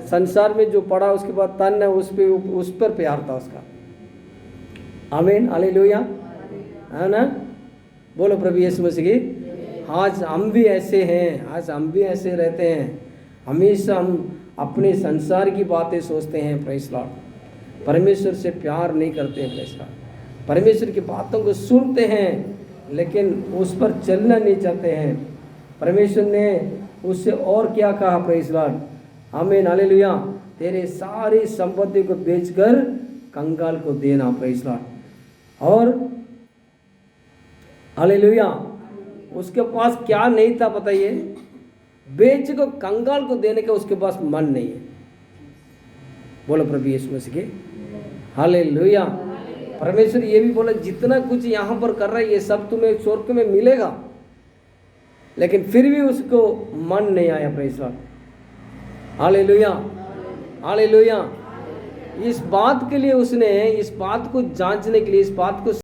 संसार में जो पड़ा उसके बाद तन है उस पर प्यार था उसका। आमीन, हालेलुया, है ना? बोलो प्रभु यीशु मसीह की। आज हम भी ऐसे हैं, आज हम भी ऐसे रहते हैं, हमेशा हम अपने संसार की बातें सोचते हैं, प्रेज़ लॉर्ड, परमेश्वर से प्यार नहीं करते हैं, प्रेज़ लॉर्ड, परमेश्वर की बातों को सुनते हैं लेकिन उस पर चलना नहीं चाहते हैं। परमेश्वर ने उससे और क्या कहा, प्रेज़ लॉर्ड, आमीन, हालेलुया, तेरे सारी संपत्ति को बेचकर कंगाल को देना, प्रेज़ लॉर्ड। और हालेलुया, उसके पास क्या नहीं था बताइए? बेच को कंगाल को देने का उसके पास मन नहीं है। बोलो प्रभु यीशु मसीह के हालेलुया। परमेश्वर ये भी बोला, जितना कुछ यहाँ पर कर रहा है ये सब तुम्हें स्वर्ग में मिलेगा, लेकिन फिर भी उसको मन नहीं आया, प्रेज़ लॉर्ड, हालेलुया, हालेलुया। इस बात के लिए उसने, इस बात को जांचने के लिए, इस बात को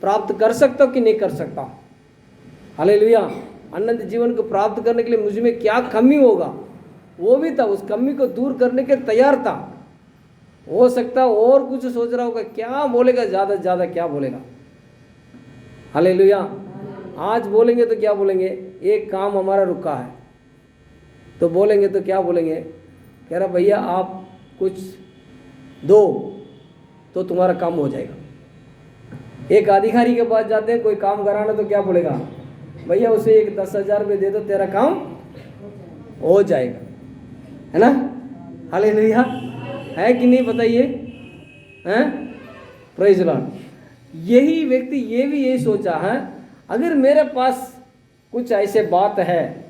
प्राप्त कर सकता हूं कि नहीं कर सकता। हालेलुया। अनंत जीवन को प्राप्त करने के लिए मुझ में क्या कमी होगा, वो भी था, उस कमी को दूर करने के तैयार था। हो सकता और कुछ सोच रहा होगा, क्या बोलेगा, ज़्यादा से ज़्यादा क्या बोलेगा। हालेलुया। आज बोलेंगे तो क्या बोलेंगे, एक काम हमारा रुका है, तो बोलेंगे तो क्या बोलेंगे, कह रहा भैया आप कुछ दो तो तुम्हारा काम हो जाएगा। एक अधिकारी के पास जाते हैं कोई काम कराना, तो क्या बोलेगा, भैया उसे एक 10,000 रुपये दे दो, तेरा काम हो जाएगा, है ना? हालेलुया, है कि नहीं बताइए, हैं? Praise Lord. यही व्यक्ति ये भी यही सोचा है, अगर मेरे पास कुछ ऐसे बात है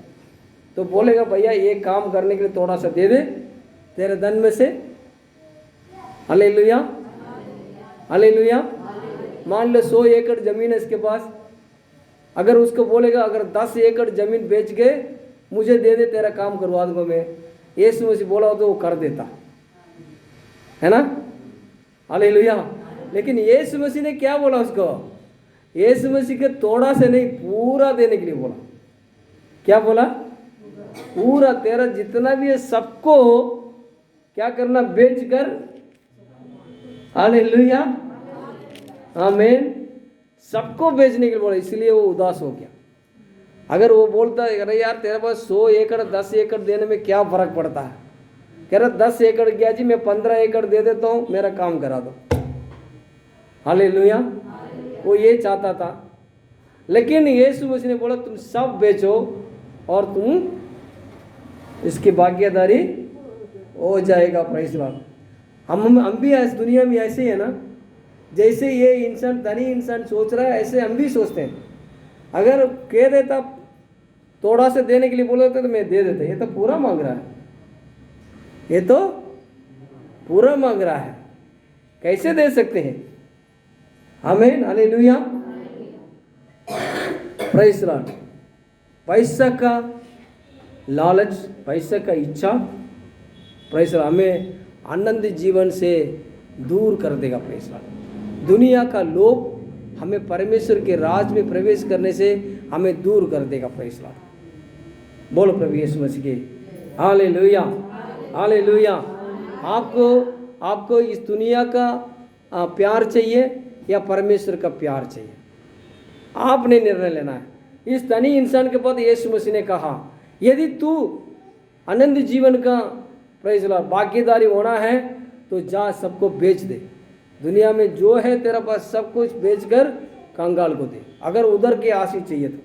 तो बोलेगा भैया ये काम करने के लिए थोड़ा सा दे दे तेरे धन में से। Hallelujah, hallelujah. मान लो 100 एकड़ ज़मीन है इसके पास, अगर उसको बोलेगा अगर 10 एकड़ ज़मीन बेच के मुझे दे दे, तेरा काम करवा दूंगा मैं, यीशु मसीह बोला हो तो वो कर देता, है ना? हालेलुया। लेकिन यीशु मसीह ने क्या बोला उसको, यीशु मसीह के थोड़ा से नहीं पूरा देने के लिए बोला। क्या बोला? पूरा, तेरा जितना भी है सबको क्या करना, बेच कर। हालेलुया, आमीन, सबको बेचने के लिए बोला, इसलिए वो उदास हो गया। अगर वो बोलता है अरे यार तेरे पास 100 एकड़ 10 एकड़ देने में क्या फ़र्क पड़ता है, कह रहा 10 एकड़ गया जी, मैं 15 एकड़ दे देता हूँ, मेरा काम करा दो। हालेलुया, वो ये चाहता था। लेकिन यीशु मसीह ने बोला तुम सब बेचो और तुम इसकी भागीदारी हो जाएगा। Praise Lord. हम भी इस दुनिया में ऐसे ही है ना, जैसे ये इंसान धनी इंसान सोच रहा है ऐसे हम भी सोचते हैं। अगर कह देता थोड़ा से देने के लिए बोल देते तो मैं दे देता, ये तो पूरा मांग रहा है, ये तो पूरा मांग रहा है, कैसे दे सकते हैं? आमीन, हालेलुया, प्रेज़ लॉर्ड। पैसा का लालच, पैसा का इच्छा, प्रेज़ लॉर्ड, हमें आनंद जीवन से दूर कर देगा। प्रेज़ लॉर्ड, दुनिया का लोभ हमें परमेश्वर के राज में प्रवेश करने से हमें दूर कर देगा। प्रेज़ लॉर्ड, बोलो प्रभु यीशु मसीह के हालेलुया, हालेलुया। आपको इस दुनिया का प्यार चाहिए या परमेश्वर का प्यार चाहिए, आपने निर्णय लेना है। इस धनी इंसान के पास यीशु मसीह ने कहा, यदि तू आनंद जीवन का प्रेज़ लॉर्ड भागीदारी होना है तो जा सबको बेच दे, दुनिया में जो है तेरा पास सब कुछ बेचकर कंगाल को दे, अगर उधर की आशीष चाहिए तो।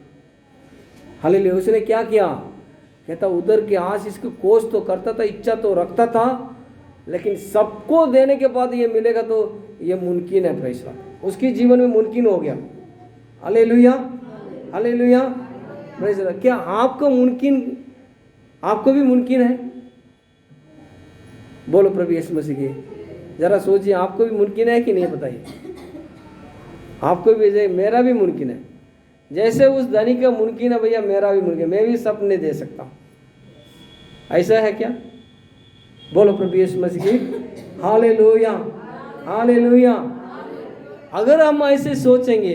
हालेलुया। उसने क्या किया? कहता उधर की आशीष को कोस तो करता था, इच्छा तो रखता था, लेकिन सबको देने के बाद ये मिलेगा तो ये मुमकिन है। प्रेज़ लॉर्ड, उसके जीवन में मुमकिन हो गया। Hallelujah, hallelujah, praise Lord. क्या आपको मुमकिन, आपको भी मुमकिन है? बोलो प्रभु यीशु मसीह की, जरा सोचिए, आपको भी मुमकिन है कि नहीं? बताइए, आपको भी, मेरा भी मुमकिन है। जैसे उस धनी का मुमकिन है भैया, मेरा भी मुमकिन है, मैं भी सपने दे सकता हूँ। ऐसा है क्या? बोलो प्रभु यीशु मसीह की हालेलुया, हालेलुया। अगर हम ऐसे सोचेंगे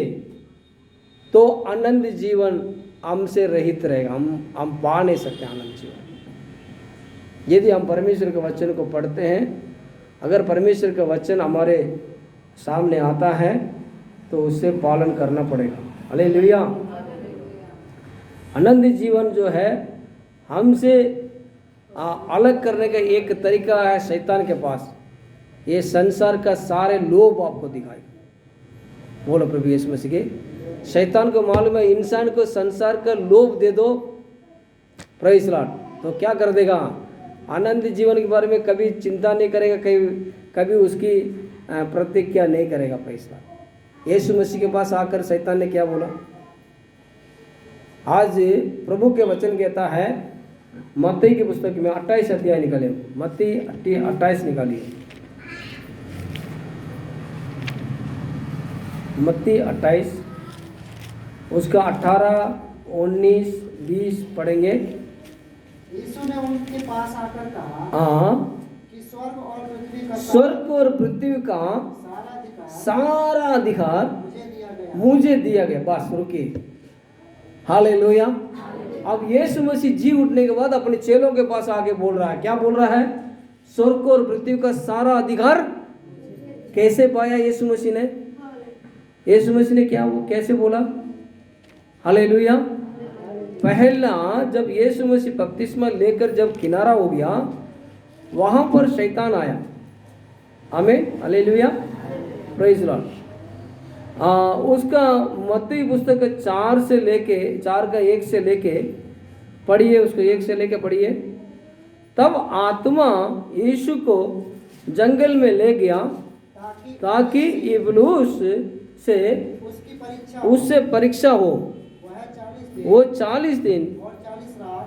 तो आनंद जीवन हमसे रहित रहेगा, हम पा नहीं सकते आनंद जीवन। यदि हम परमेश्वर के वचन को पढ़ते हैं, अगर परमेश्वर का वचन हमारे सामने आता है तो उससे पालन करना पड़ेगा। हालेलुया। आनंद जीवन जो है हमसे अलग करने का एक तरीका है शैतान के पास, ये संसार का सारे लोभ आपको दिखाएगा। बोलो प्रभु यीशु मसीह के, शैतान को मालूम है इंसान को संसार का लोभ दे दो, प्रेज़ लॉर्ड, तो क्या कर देगा? आनंद जीवन के बारे में कभी चिंता नहीं करेगा, कभी उसकी प्रतिज्ञा नहीं करेगा। Praise Lord. यीशु मसीह के पास आकर शैतान ने क्या बोला? आज प्रभु के वचन कहता है, मत्ती की पुस्तक में 28 अध्याय निकाले, मत्ती 28 निकालिए, मत्ती 28 उसका 18, 19, 20 पढ़ेंगे। यीशु ने उनके पास आकर कहा, हाँ, कि स्वर्ग और पृथ्वी का सारा अधिकार मुझे दिया गया। बस रुकिए। हालेलुया। अब यीशु मसीह जी उठने के बाद अपने चेलों के पास आके बोल रहा है, क्या बोल रहा है? स्वर्ग और पृथ्वी का सारा अधिकार कैसे पाया यीशु मसीह ने? यीशु मसीह ने क्या, वो कैसे बोला? हालेलुया। पहला जब यीशु मसीह बपतिस्मा लेकर जब किनारा हो गया, वहां पर शैतान आया। आमीन, हालेलुया, प्रेज़ लॉर्ड। उसका मत्ती पुस्तक 4 से लेके 4 का 1 से लेके पढ़िए, उसको 1 से लेके पढ़िए। तब आत्मा यीशु को जंगल में ले गया ताकि इब्लीस से उससे परीक्षा हो। वो 40 दिन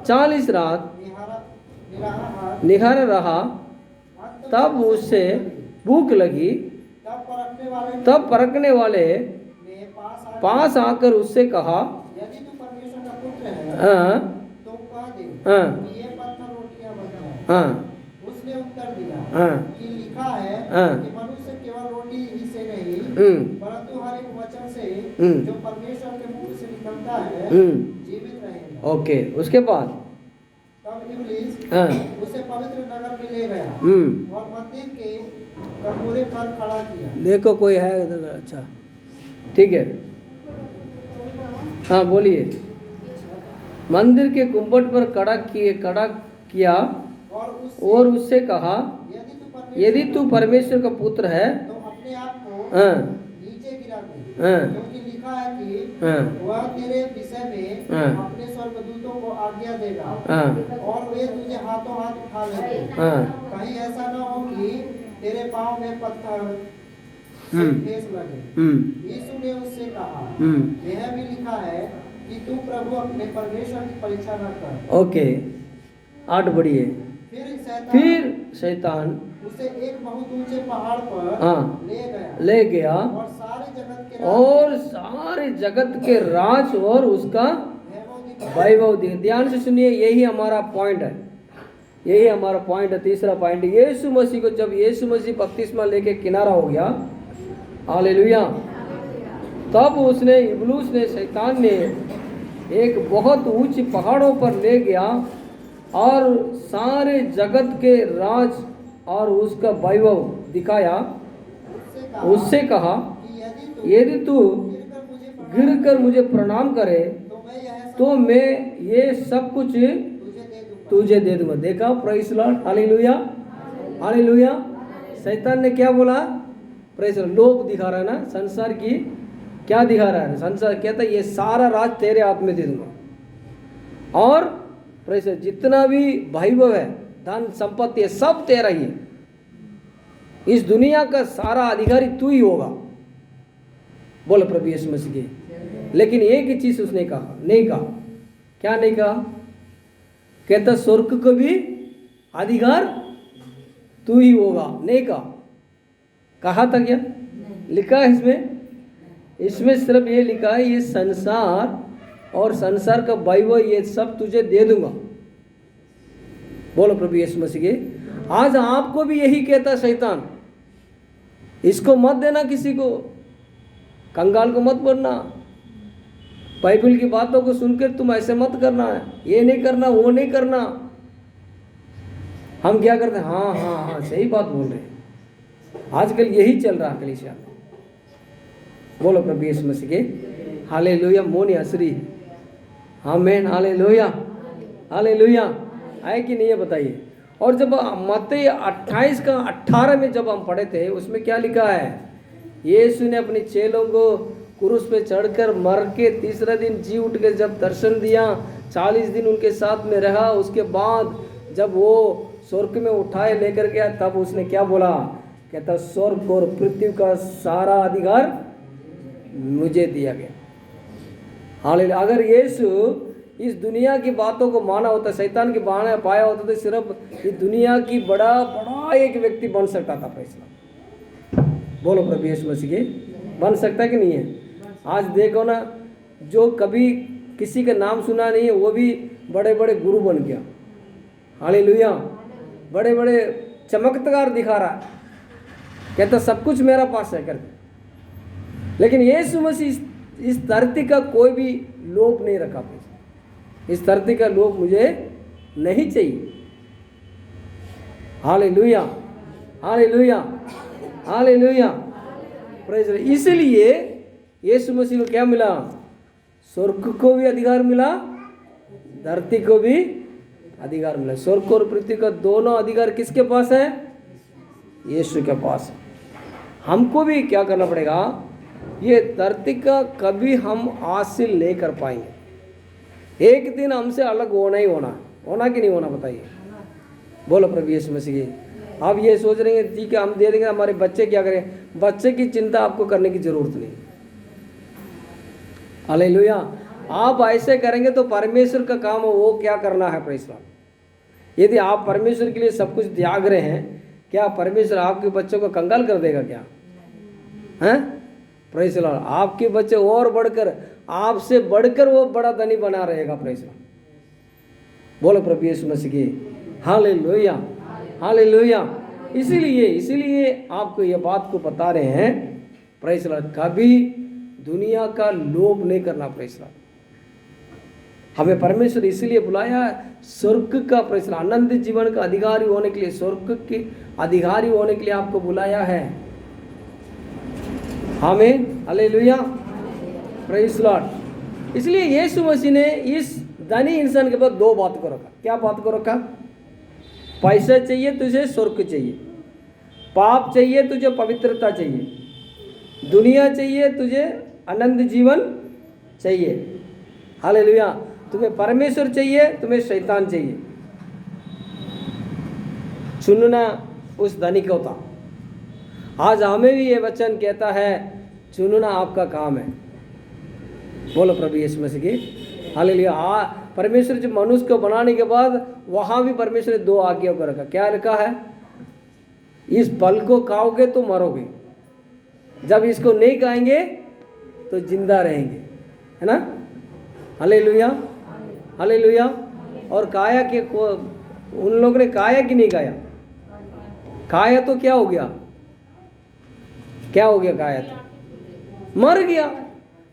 40 रात निहारा रहा। तब उससे भूख लगी। तब परखने वाले पास आकर उससे कहा, यदि तू परमेश्वर का पुत्र है तो कह दे कि ये पत्थर रोटियां बन जाएं। उसने उत्तर दिया कि लिखा है कि मनुष्य केवल रोटी ही से नहीं परंतु हर एक वचन से जो परमेश्वर के मुंह से निकलता है जीवित रहेगा। ओके, उसके बाद तब इब्लीस उसे पवित्र नगर में ले गया और मंदिर के कटोरे पर खड़ा किया। देखो कोई है इधर? अच्छा, ठीक है, हाँ बोलिए। मंदिर के गुम्बद पर खड़ा किया और उससे कहा, यदि तू परमेश्वर का पुत्र है तो अपने आप को नीचे गिरा दे, क्योंकि लिखा है कि वह तेरे विषय में अपने स्वर्गदूतों को आज्ञा देगा और वे तुझे हाथों हाथ उठा लेंगे। कहीं ऐसा न हो कि तेरे पाँव में पत्थर ठेस लगे। यीशु ने उससे कहा, यह भी लिखा है कि तू प्रभु अपने परमेश्वर की परीक्षा न कर। ओके, 8 बढ़िए। फिर शैतान उसे एक बहुत ऊंचे पहाड़ पर ले गया और सारे जगत के और सारे जगत के राज और उसका वैभव दिखा। ध्यान से सुनिए, यही हमारा पॉइंट है, यही हमारा पॉइंट है। तीसरा पॉइंट, यीशु मसीह को जब यीशु मसीह बपतिस्मा लेके किनारा हो गया, हालेलुया, तब उसने, इब्लीस ने, शैतान ने एक बहुत ऊंची पहाड़ों पर ले गया और सारे जगत के राज और उसका वैभव दिखाया। उससे कहा यदि तू गिर कर मुझे प्रणाम करे तो मैं ये सब कुछ तुझे दे दूंगा। देखा, प्रेज़ लॉर्ड, हालेलुया, हालेलुया। शैतान ने क्या बोला? प्रेज़ लॉर्ड, लोभ दिखा रहा है ना, संसार की क्या दिखा रहा है? संसार कहता है ये सारा राज तेरे हाथ में दे दूंगा और प्रेज़ लॉर्ड, जितना भी वैभव है, धन संपत्ति है, सब तेरा ही है। इस दुनिया का सारा अधिकारी तू ही होगा। बोलो प्रभु यीशु मसीह की। लेकिन एक ही चीज उसने कहा, नहीं कहा। क्या नहीं कहा? कहता स्वर्ग को भी अधिकार तू ही होगा, नहीं कहा। कहा था क्या? लिखा है इसमें, इसमें सिर्फ ये लिखा है ये संसार और संसार का वैभव ये सब तुझे दे दूंगा। बोलो प्रभु यीशु मसीह की। आज आपको भी यही कहता शैतान, इसको मत देना किसी को, कंगाल को मत बनना, बाइबल की बातों को सुनकर तुम ऐसे मत करना है, ये नहीं करना, वो नहीं करना। हम क्या करते हैं? हाँ हाँ हाँ, सही बात बोल रहे हैं। आजकल यही चल रहा है कलीसिया में। बोलो प्रभु यीशु मसीह के। हालेलुया। मोनी असरी, आमीन, हालेलुया, हालेलुया। है कि नहीं है बताइए। और जब मत्ती 28 का 18 में जब हम पढ़े थे, उसमें क्या लिखा है? यीशु ने अपने चेलों को क्रूस पे चढ़कर मर के तीसरा दिन जी उठ के जब दर्शन दिया, 40 दिन उनके साथ में रहा, उसके बाद जब वो स्वर्ग में उठाए लेकर गया, तब उसने क्या बोला? कहता स्वर्ग और पृथ्वी का सारा अधिकार मुझे दिया गया। हालेलुया। अगर यीशु इस दुनिया की बातों को माना होता, शैतान के बहाने पाया होता, तो सिर्फ इस दुनिया की बड़ा एक व्यक्ति बन सकता था। फैसला बोलो प्रभु यीशु मसीह के। बन सकता है कि नहीं है? आज देखो ना, जो कभी किसी का नाम सुना नहीं है वो भी बड़े बड़े गुरु बन गया। हालेलुया। बड़े बड़े चमत्कार दिखा रहा है, कहता सब कुछ मेरा पास है करके। लेकिन यीशु मसीह इस धरती का कोई भी लोभ नहीं रखा। इस धरती का लोभ मुझे नहीं चाहिए। Hallelujah, hallelujah, hallelujah, praise the Lord. इसलिए यीशु मसीह को क्या मिला? स्वर्ग को भी अधिकार मिला, धरती को भी अधिकार मिला। स्वर्ग और पृथ्वी का दोनों अधिकार किसके पास है? यीशु के पास। हमको भी क्या करना पड़ेगा? ये धरती का कभी हम हासिल नहीं कर पाएंगे। एक दिन हमसे अलग होना ही होना, होना कि नहीं होना बताइए। बोलो प्रभु यीशु मसीह की। आप ये सोच रहे हैं ठीक है हम दे देंगे, हमारे बच्चे क्या करें? बच्चे की चिंता आपको करने की जरूरत नहीं। हालेलुया। आप ऐसे करेंगे तो परमेश्वर का काम है, वो क्या करना है? Praise Lord. यदि आप परमेश्वर के लिए सब कुछ त्याग रहे हैं, क्या परमेश्वर आपके बच्चों को कंगाल कर देगा क्या? हैं? Praise Lord. आपके बच्चे और बढ़कर, आपसे बढ़कर वो बड़ा धनी बना रहेगा। Praise Lord. बोलो प्रभु यीशु मसीह की। Hallelujah, hallelujah. इसीलिए आपको ये बात को बता रहे हैं, प्रेज़ लॉर्ड, कभी दुनिया का लोभ नहीं करना। Praise Lord. हमें परमेश्वर इसलिए बुलाया है, स्वर्ग का, प्रेज़ लॉर्ड, आनंद जीवन का अधिकारी होने के लिए, स्वर्ग के अधिकारी होने के लिए आपको बुलाया है। आमीन, हालेलुया, प्रेज़ लॉर्ड। इसलिए यीशु मसीह ने इस धनी इंसान के पास दो बात को रखा। क्या बात को रखा? पैसा चाहिए तुझे, स्वर्ग चाहिए। पाप चाहिए तुझे, पवित्रता चाहिए। दुनिया चाहिए तुझे, आनंद जीवन चाहिए। हालेलुया। तुम्हें परमेश्वर चाहिए, तुम्हें शैतान चाहिए। चुनना उस धनी को था। आज हमें भी ये वचन कहता है, चुनना आपका काम है। बोलो प्रभु यीशु मसीह की। हालेलुया। परमेश्वर जब मनुष्य को बनाने के बाद वहां भी परमेश्वर ने दो आज्ञा को रखा। क्या लिखा है? इस फल को खाओगे तो मरोगे, जब इसको नहीं खाएंगे तो जिंदा रहेंगे, है ना। Hallelujah, hallelujah. और काया के उन लोगों ने खाया कि नहीं खाया? खाया तो क्या हो गया? क्या हो गया? खाया तो मर गया।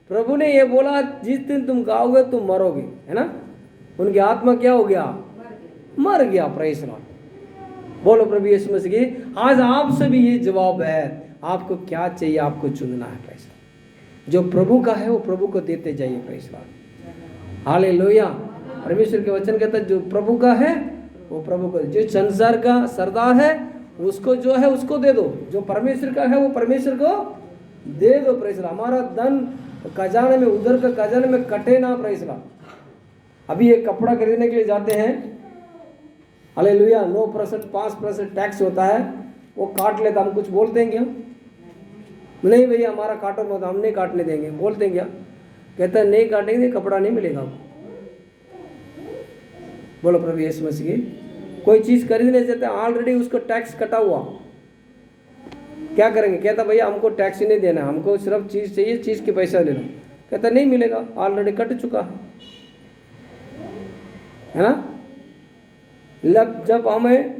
प्रभु ने ये बोला जिस दिन तुम खाओगे तुम मरोगे, है ना। उनकी आत्मा क्या हो गया? मर गया। Praise the Lord. बोलो प्रभु यीशु मसीह की। आज आपसे भी ये जवाब है, आपको क्या चाहिए, आपको चुनना है। Praise the Lord. जो प्रभु का है वो प्रभु को देते जाइए। Praise the Lord. हालेलुया। परमेश्वर के वचन कहता है जो प्रभु का है वो प्रभु को, जो संसार का सरदार है उसको जो है उसको दे दो, जो परमेश्वर का है वो परमेश्वर को दे दो। Praise the Lord. हमारा धन खजाने में, उधर का खजाने में कटे ना। Praise the Lord. अभी एक कपड़ा खरीदने के लिए जाते हैं, हालेलुया, 9% 5% टैक्स होता है, वो काट लेता। हम कुछ बोलते हैं क्या? नहीं भैया हमारा काटो मत, हम नहीं काटने देंगे, बोलते हैं क्या? कहता है नहीं काटेंगे कपड़ा नहीं मिलेगा आपको। बोलो प्रभु यीशु मसीह की। कोई चीज़ खरीदने जाते हैं, ऑलरेडी उसको टैक्स कटा हुआ, क्या करेंगे? कहता भैया हमको टैक्स ही नहीं देना, हमको सिर्फ चीज़ चाहिए, चीज़ के पैसा ले लो। कहता नहीं मिलेगा, ऑलरेडी कट चुका है ना। जब हमें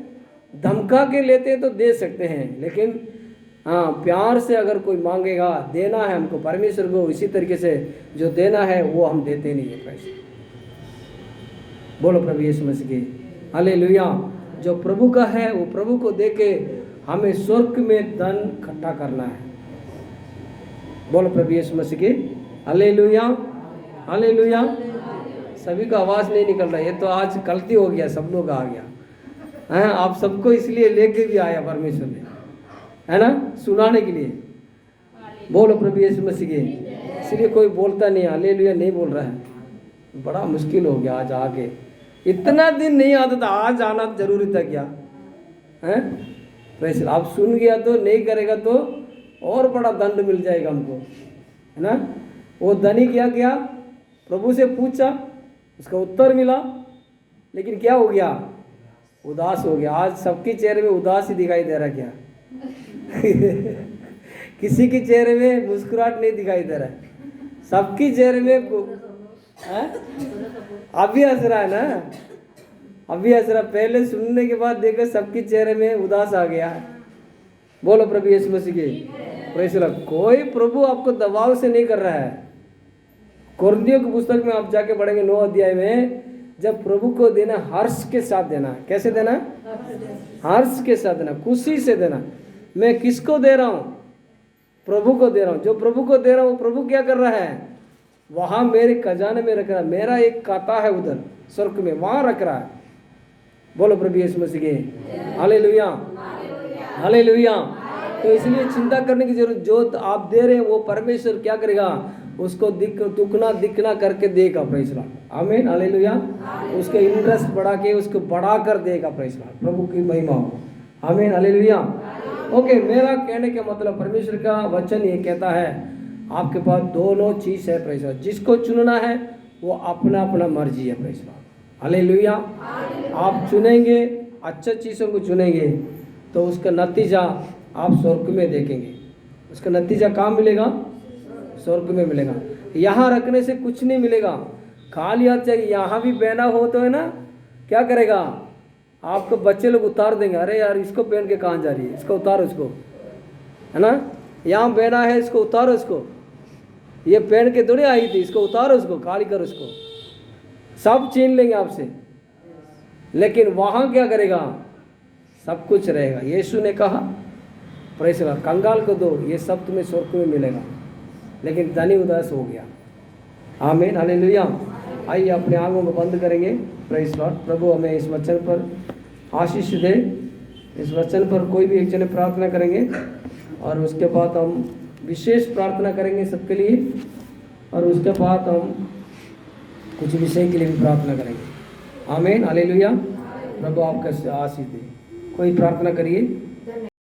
धमका के लेते हैं तो दे सकते हैं, लेकिन हाँ प्यार से अगर कोई मांगेगा, देना है हमको परमेश्वर को, इसी तरीके से जो देना है वो हम देते नहीं है पैसे। बोलो प्रभु यीशु मसीह की। हालेलुया। जो प्रभु का है वो प्रभु को देके हमें स्वर्ग में धन इकट्ठा करना है। बोलो प्रभु यीशु मसीह की। Hallelujah, hallelujah. सभी का आवाज़ नहीं निकल रहा है, ये तो आज गलती हो गया, सब लोग आ गया है। आप सबको इसलिए लेके भी आया परमेश्वर ने, है ना, सुनाने के लिए। बोलो प्रभु यीशु मसीह की। इसलिए कोई बोलता नहीं हालेलुया नहीं बोल रहा है, बड़ा मुश्किल हो गया आज आके। इतना दिन नहीं आता था, आज आना जरूरी था क्या है? वैसे आप सुन गया तो नहीं करेगा तो और बड़ा दंड मिल जाएगा हमको, है ना। वो धनी क्या किया? प्रभु से पूछा, उसका उत्तर मिला, लेकिन क्या हो गया? उदास हो गया। आज सबके चेहरे में उदास ही दिखाई दे रहा क्या? किसी के चेहरे में मुस्कुराहट नहीं दिखाई दे रहा है, सबके चेहरे में अभी हंस रहा है ना, अभी हंस रहा। पहले सुनने के बाद देखो सबके चेहरे में उदास आ गया। बोलो प्रभु यीशु मसीह की। Praise the Lord. कोई प्रभु आपको दबाव से नहीं कर रहा है। कुरिन्थियों की पुस्तक में आप जाके पढ़ेंगे 9 अध्याय में, जब प्रभु को देना हर्ष के साथ देना है। कैसे देना? हर्ष के साथ देना, खुशी से देना। मैं किसको दे रहा हूँ? प्रभु को दे रहा हूँ। जो प्रभु को दे रहा हूँ प्रभु क्या कर रहा है? वहाँ मेरे खजाने में रख रहा है। मेरा एक खाता है उधर स्वर्ग में, वहाँ रख रहा है। बोलो प्रभु यीशु मसीह के। Hallelujah, hallelujah. तो इसलिए चिंता करने की जरूरत, जो आप दे रहे हैं वो परमेश्वर क्या करेगा? उसको दुगना दिखना करके देगा। Praise the Lord. आमीन, हालेलुया। उसके इंटरेस्ट बढ़ा के उसको बढ़ा कर देगा। Praise the Lord. प्रभु की महिमा हो। आमीन, हालेलुया। ओके, मेरा कहने का मतलब परमेश्वर का वचन ये कहता है आपके पास दोनों चीज़ है। Praise the Lord. जिसको चुनना है वो अपना अपना मर्जी है। Praise the Lord. हालेलुया। आप चुनेंगे, अच्छा चीज़ों को चुनेंगे तो उसका नतीजा आप स्वर्ग में देखेंगे। उसका नतीजा कहाँ मिलेगा? स्वर्ग में मिलेगा। यहाँ रखने से कुछ नहीं मिलेगा। खाली हाथ चाहिए। यहाँ भी पहना हो तो है ना, क्या करेगा? आपको बच्चे लोग उतार देंगे, अरे यार इसको पहन के कहाँ जा रही है, इसको उतारो, इसको, है ना। यहाँ पहना है, इसको उतारो, इसको, ये पहन के थोड़ी आई थी, इसको उतारो, इसको खाली करो, इसको। सब छीन लेंगे आपसे, लेकिन वहाँ क्या करेगा? सब कुछ रहेगा। यीशु ने कहा प्रेज़ द लॉर्ड, कंगाल को दो, ये सब तुम्हें स्वर्ग में मिलेगा। लेकिन धनी उदास हो गया। आमीन, हालेलुया। आइए अपने आंखों को बंद करेंगे। Praise the Lord. प्रभु हमें इस वचन पर आशीष दे। इस वचन पर कोई भी एक जने प्रार्थना करेंगे और उसके बाद हम विशेष प्रार्थना करेंगे सबके लिए, और उसके बाद हम कुछ विषय के लिए भी प्रार्थना करेंगे। आमीन, हालेलुया। प्रभु आपका आशीष दे। कोई प्रार्थना करिए।